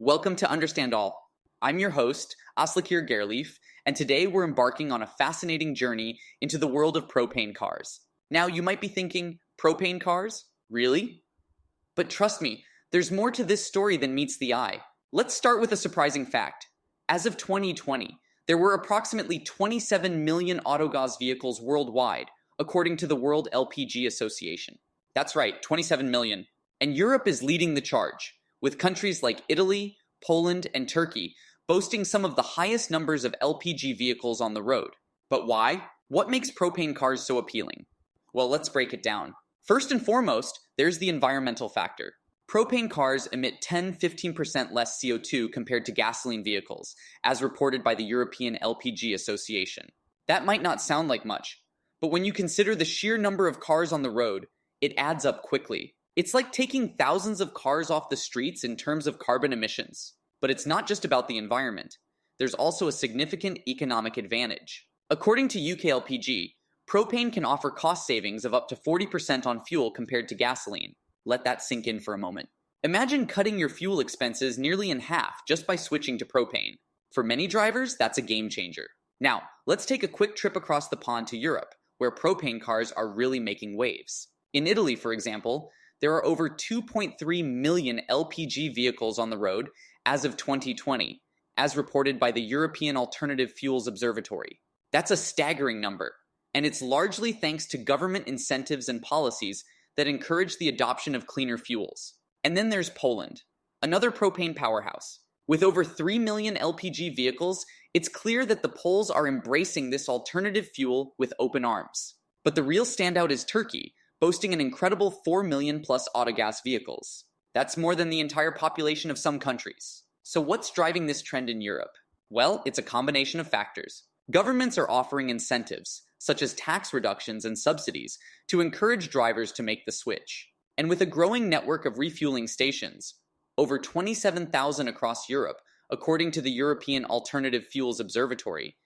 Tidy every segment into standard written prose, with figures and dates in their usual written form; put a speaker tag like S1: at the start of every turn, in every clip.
S1: Welcome to Understand All. I'm your host, Aslakir Gerleaf, and today we're embarking on a fascinating journey into the world of propane cars. Now, you might be thinking, propane cars? Really? But trust me, there's more to this story than meets the eye. Let's start with a surprising fact. As of 2020, there were approximately 27 million autogas vehicles worldwide, according to the World LPG Association. That's right, 27 million. And Europe is leading the charge, with countries like Italy, Poland, and Turkey boasting some of the highest numbers of LPG vehicles on the road. But why? What makes propane cars so appealing? Well, let's break it down. First and foremost, there's the environmental factor. Propane cars emit 10-15% less CO2 compared to gasoline vehicles, as reported by the European LPG Association. That might not sound like much, but when you consider the sheer number of cars on the road, it adds up quickly. It's like taking thousands of cars off the streets in terms of carbon emissions. But it's not just about the environment. There's also a significant economic advantage. According to UK LPG, propane can offer cost savings of up to 40% on fuel compared to gasoline. Let that sink in for a moment. Imagine cutting your fuel expenses nearly in half just by switching to propane. For many drivers, that's a game changer. Now, let's take a quick trip across the pond to Europe, where propane cars are really making waves. In Italy, for example, there are over 2.3 million LPG vehicles on the road as of 2020, as reported by the European Alternative Fuels Observatory. That's a staggering number, and it's largely thanks to government incentives and policies that encourage the adoption of cleaner fuels. And then there's Poland, another propane powerhouse. With over 3 million LPG vehicles, it's clear that the Poles are embracing this alternative fuel with open arms. But the real standout is Turkey, boasting an incredible 4 million plus autogas vehicles. That's more than the entire population of some countries. So what's driving this trend in Europe? Well, it's a combination of factors. Governments are offering incentives, such as tax reductions and subsidies, to encourage drivers to make the switch. And with a growing network of refueling stations, over 27,000 across Europe, according to the European Alternative Fuels Observatory,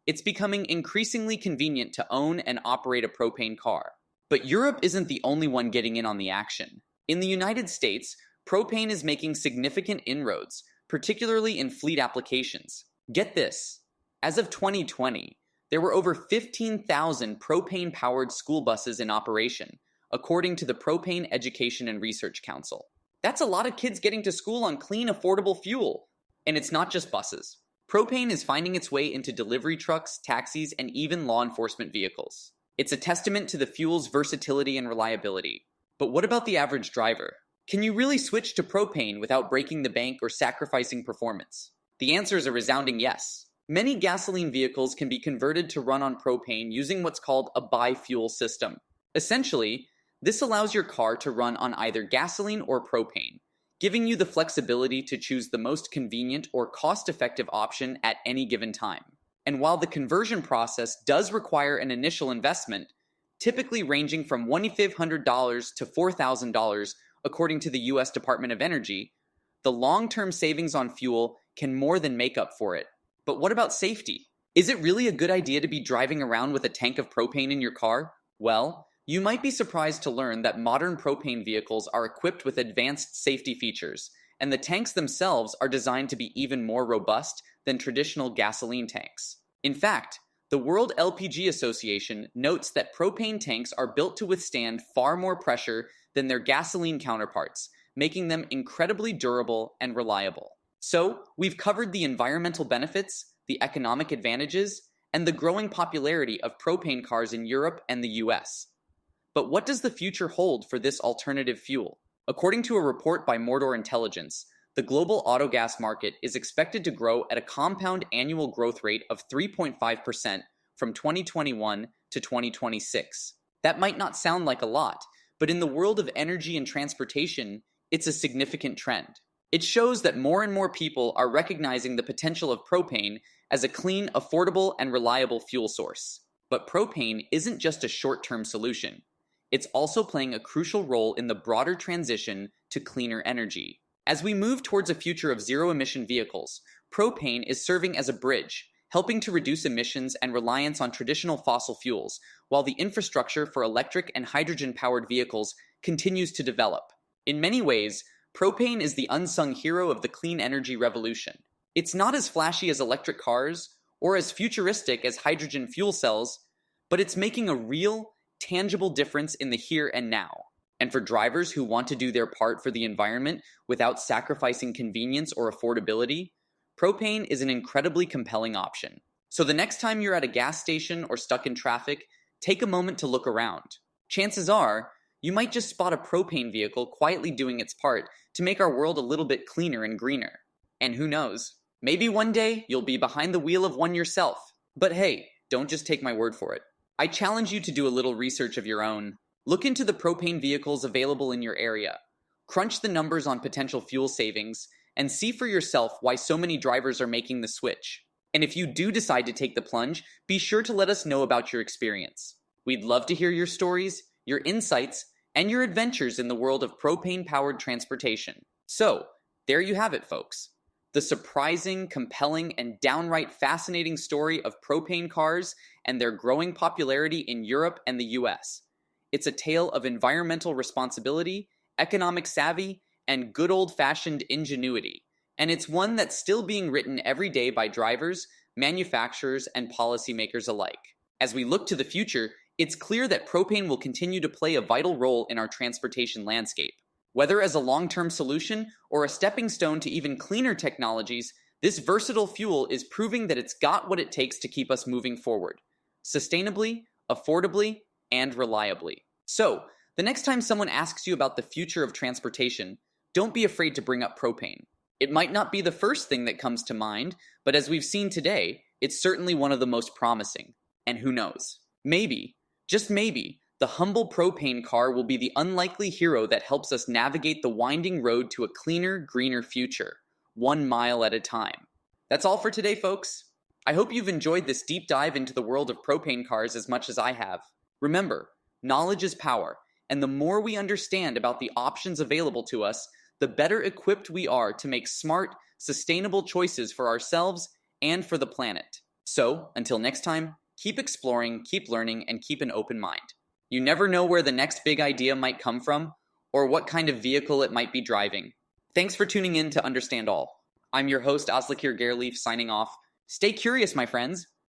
S1: it's becoming increasingly convenient to own and operate a propane car. But Europe isn't the only one getting in on the action. In the United States, propane is making significant inroads, particularly in fleet applications. Get this, as of 2020, there were over 15,000 propane-powered school buses in operation, according to the Propane Education and Research Council. That's a lot of kids getting to school on clean, affordable fuel. And it's not just buses. Propane is finding its way into delivery trucks, taxis, and even law enforcement vehicles. It's a testament to the fuel's versatility and reliability. But what about the average driver? Can you really switch to propane without breaking the bank or sacrificing performance? The answer is a resounding yes. Many gasoline vehicles can be converted to run on propane using what's called a bi-fuel system. Essentially, this allows your car to run on either gasoline or propane, giving you the flexibility to choose the most convenient or cost-effective option at any given time. And while the conversion process does require an initial investment, typically ranging from $2,500 to $4,000 according to the US Department of Energy, the long-term savings on fuel can more than make up for it. But what about safety? Is it really a good idea to be driving around with a tank of propane in your car? Well, you might be surprised to learn that modern propane vehicles are equipped with advanced safety features, and the tanks themselves are designed to be even more robust than traditional gasoline tanks. In fact, the World LPG Association notes that propane tanks are built to withstand far more pressure than their gasoline counterparts, making them incredibly durable and reliable. So, we've covered the environmental benefits, the economic advantages, and the growing popularity of propane cars in Europe and the US. But what does the future hold for this alternative fuel? According to a report by Mordor Intelligence, the global autogas market is expected to grow at a compound annual growth rate of 3.5% from 2021 to 2026. That might not sound like a lot, but in the world of energy and transportation, it's a significant trend. It shows that more and more people are recognizing the potential of propane as a clean, affordable, and reliable fuel source. But propane isn't just a short-term solution. It's also playing a crucial role in the broader transition to cleaner energy. As we move towards a future of zero-emission vehicles, propane is serving as a bridge, helping to reduce emissions and reliance on traditional fossil fuels, while the infrastructure for electric and hydrogen-powered vehicles continues to develop. In many ways, propane is the unsung hero of the clean energy revolution. It's not as flashy as electric cars or as futuristic as hydrogen fuel cells, but it's making a real, tangible difference in the here and now. And for drivers who want to do their part for the environment without sacrificing convenience or affordability, propane is an incredibly compelling option. So the next time you're at a gas station or stuck in traffic, take a moment to look around. Chances are, you might just spot a propane vehicle quietly doing its part to make our world a little bit cleaner and greener. And who knows, maybe one day you'll be behind the wheel of one yourself. But hey, don't just take my word for it. I challenge you to do a little research of your own. Look into the propane vehicles available in your area. Crunch the numbers on potential fuel savings, and see for yourself why so many drivers are making the switch. And if you do decide to take the plunge, be sure to let us know about your experience. We'd love to hear your stories, your insights, and your adventures in the world of propane-powered transportation. So, there you have it, folks. The surprising, compelling, and downright fascinating story of propane cars and their growing popularity in Europe and the US. It's a tale of environmental responsibility, economic savvy, and good old-fashioned ingenuity. And it's one that's still being written every day by drivers, manufacturers, and policymakers alike. As we look to the future, it's clear that propane will continue to play a vital role in our transportation landscape. Whether as a long-term solution or a stepping stone to even cleaner technologies, this versatile fuel is proving that it's got what it takes to keep us moving forward, sustainably, affordably, and reliably. So, the next time someone asks you about the future of transportation, don't be afraid to bring up propane. It might not be the first thing that comes to mind, but as we've seen today, it's certainly one of the most promising. And who knows? Maybe, just maybe, the humble propane car will be the unlikely hero that helps us navigate the winding road to a cleaner, greener future, 1 mile at a time. That's all for today, folks. I hope you've enjoyed this deep dive into the world of propane cars as much as I have. Remember, knowledge is power, and the more we understand about the options available to us, the better equipped we are to make smart, sustainable choices for ourselves and for the planet. So, until next time, keep exploring, keep learning, and keep an open mind. You never know where the next big idea might come from, or what kind of vehicle it might be driving. Thanks for tuning in to Understand All. I'm your host, Aslakir Gareleaf, signing off. Stay curious, my friends.